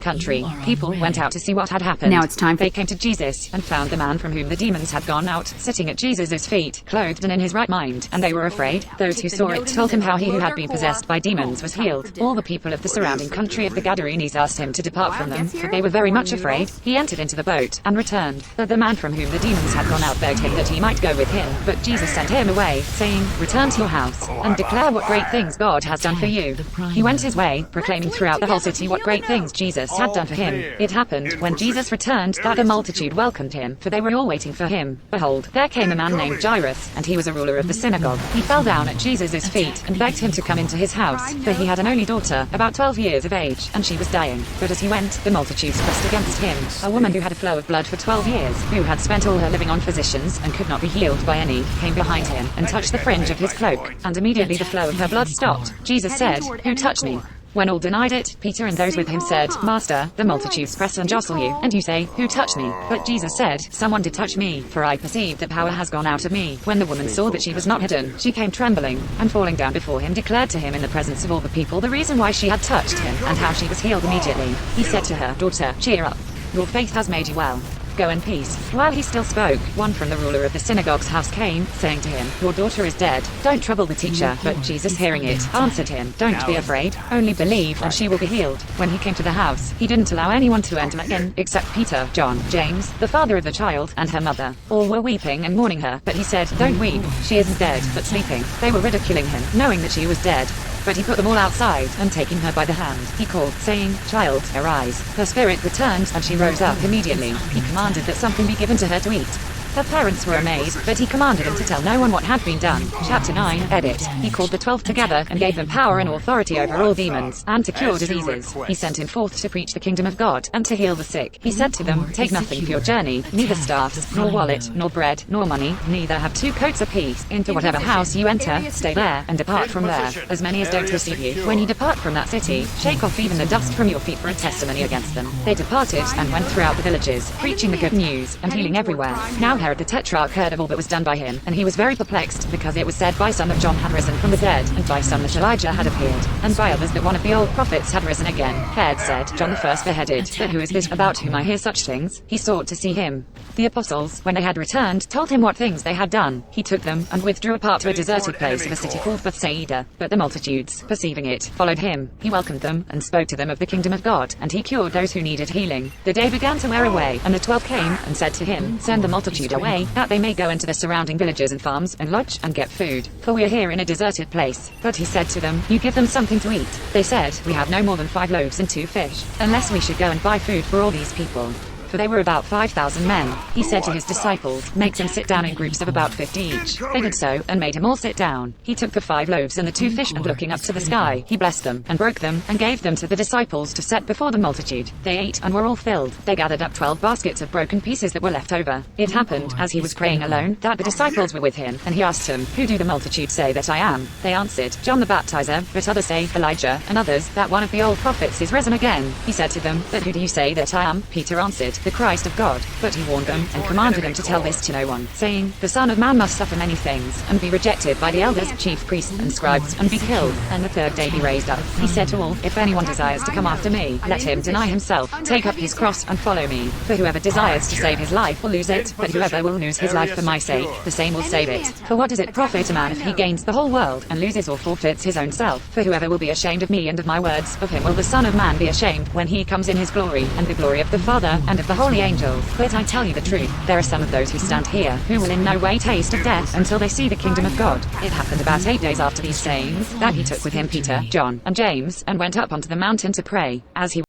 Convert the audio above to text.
country. People went out to see what had happened. Now it's time for... They came to Jesus, and found the man from whom the demons had gone out, sitting at Jesus' feet, clothed and in his right mind. And they were afraid. Those who saw it told him how he who had been possessed by demons was healed. All the people of the surrounding country of the Gadarenes asked him to depart from them, for they were very much afraid. He entered into the boat, and returned. But the man from whom the demons had gone out begged him that he might go with him. But Jesus sent him away, saying, "Return to your house, and declare what great things God has done for you." He went his way, proclaiming throughout the whole city what great things Jesus had done for him. It happened, when Jesus returned, that the multitude welcomed him, for they were all waiting for him. Behold, there came a man named Jairus, and he was a ruler of the synagogue. He fell down at Jesus' feet, and begged him to come into his house, for he had an only daughter, about 12 years of age, and she was dying. But as he went, the multitudes pressed against him. A woman who had a flow of blood for 12 years, who had spent all her living on physicians, and could not be healed by any, came behind him, and touched the fringe of his cloak, and immediately the flow of her blood stopped. Jesus said, "Who touched me?" When all denied it, Peter and those with him said, "Master, the multitudes press and jostle you, and you say, 'Who touched me?'" But Jesus said, "Someone did touch me, for I perceive that power has gone out of me." When the woman saw that she was not hidden, she came trembling, and falling down before him declared to him in the presence of all the people the reason why she had touched him, and how she was healed immediately. He said to her, "Daughter, cheer up. Your faith has made you well. Go in peace." While he still spoke, one from the ruler of the synagogue's house came, saying to him, "Your daughter is dead. Don't trouble the teacher." But Jesus, hearing it, answered him, "Don't be afraid. Only believe, and she will be healed." When he came to the house, he didn't allow anyone to enter in, except Peter, John, James, the father of the child, and her mother. All were weeping and mourning her, but he said, "Don't weep. She isn't dead, but sleeping." They were ridiculing him, knowing that she was dead. But he put them all outside, and taking her by the hand, he called, saying, "Child, arise." Her spirit returned, and she rose up immediately. He commanded that something be given to her to eat. Her parents were amazed, but he commanded them to tell no one what had been done. Chapter 9, edit. He called the 12 together, and gave them power and authority over all demons, and to cure diseases. He sent him forth to preach the kingdom of God, and to heal the sick. He said to them, "Take nothing for your journey, neither staffs, nor wallet, nor bread, nor money, neither have 2 coats apiece. Into whatever house you enter, stay there, and depart from there. As many as don't receive you, when you depart from that city, shake off even the dust from your feet for a testimony against them." They departed, and went throughout the villages, preaching the good news, and healing everywhere. Now Herod the Tetrarch heard of all that was done by him, and he was very perplexed, because it was said by some that John had risen from the dead, and by some that Elijah had appeared, and by others that one of the old prophets had risen again. Herod said, "John the first beheaded, but who is this about whom I hear such things?" He sought to see him. The apostles, when they had returned, told him what things they had done. He took them, and withdrew apart to a deserted place of a city called Bethsaida. But the multitudes, perceiving it, followed him. He welcomed them, and spoke to them of the kingdom of God, and he cured those who needed healing. The day began to wear away, and the 12 came, and said to him, "Send the multitude away, that they may go into the surrounding villages and farms, and lodge, and get food. For we are here in a deserted place." But he said to them, "You give them something to eat." They said, "We have no more than 5 loaves and 2 fish, unless we should go and buy food for all these people." For they were about 5,000 men. He said to his disciples, "Make them sit down in groups of about 50 each." They did so, and made him all sit down. He took the 5 loaves and the 2 fish, and looking up to the sky, he blessed them, and broke them, and gave them to the disciples to set before the multitude. They ate, and were all filled. They gathered up 12 baskets of broken pieces that were left over. It happened, as he was praying alone, that the disciples were with him, and he asked them, "Who do the multitude say that I am?" They answered, "John the Baptizer, but others say, Elijah, and others, that one of the old prophets is risen again." He said to them, "But who do you say that I am?" Peter answered, "The Christ of God." But he warned them, and commanded them to tell this to no one, saying, "The Son of Man must suffer many things, and be rejected by the elders, chief priests, and scribes, and be killed, and the 3rd day be raised up." He said to all, "If anyone desires to come after me, let him deny himself, take up his cross, and follow me. For whoever desires to save his life will lose it, but whoever will lose his life for my sake, the same will save it. For what does it profit a man if he gains the whole world, and loses or forfeits his own self? For whoever will be ashamed of me and of my words, of him will the Son of Man be ashamed, when he comes in his glory, and the glory of the Father, and of the holy angels. But I tell you the truth, there are some of those who stand here, who will in no way taste of death, until they see the kingdom of God." It happened about 8 days after these sayings, that he took with him Peter, John, and James, and went up onto the mountain to pray. As he